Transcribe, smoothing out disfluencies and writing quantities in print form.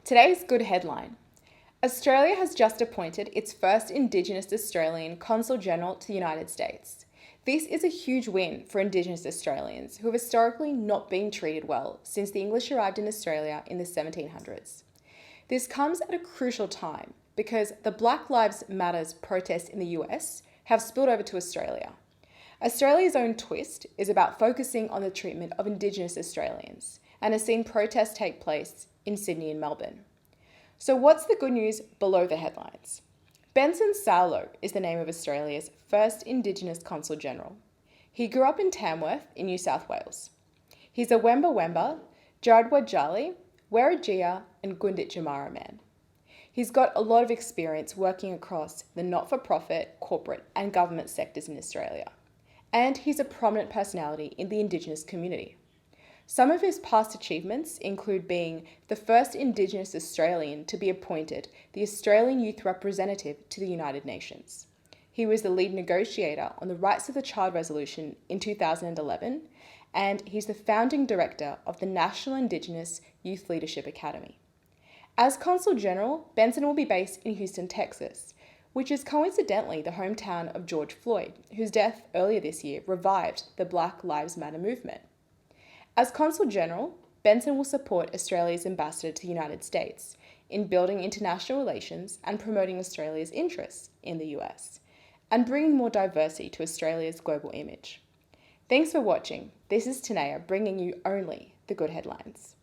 Today's good headline. Australia has just appointed its first Indigenous Australian Consul-General to the United States. This is a huge win for Indigenous Australians who have historically not been treated well since the English arrived in Australia in the 1700s. This comes at a crucial time because the Black Lives Matter protests in the US have spilled over to Australia. Australia's own twist is about focusing on the treatment of Indigenous Australians and has seen protests take place in Sydney and Melbourne. So what's the good news below the headlines? Benson Saulo is the name of Australia's first Indigenous Consul-General. He grew up in Tamworth in New South Wales. He's a Wemba Wemba, Jaradwajali, Werribee and Gundit Jamara man. He's got a lot of experience working across the not-for-profit, corporate and government sectors in Australia. And he's a prominent personality in the Indigenous community. Some of his past achievements include being the first Indigenous Australian to be appointed the Australian Youth Representative to the United Nations. He was the lead negotiator on the Rights of the Child Resolution in 2011, and he's the founding director of the National Indigenous Youth Leadership Academy. As Consul General, Benson will be based in Houston, Texas, which is coincidentally the hometown of George Floyd, whose death earlier this year revived the Black Lives Matter movement. As Consul General, Benson will support Australia's ambassador to the United States in building international relations and promoting Australia's interests in the US, and bringing more diversity to Australia's global image. Thanks for watching. This is Tanea bringing you only the good headlines.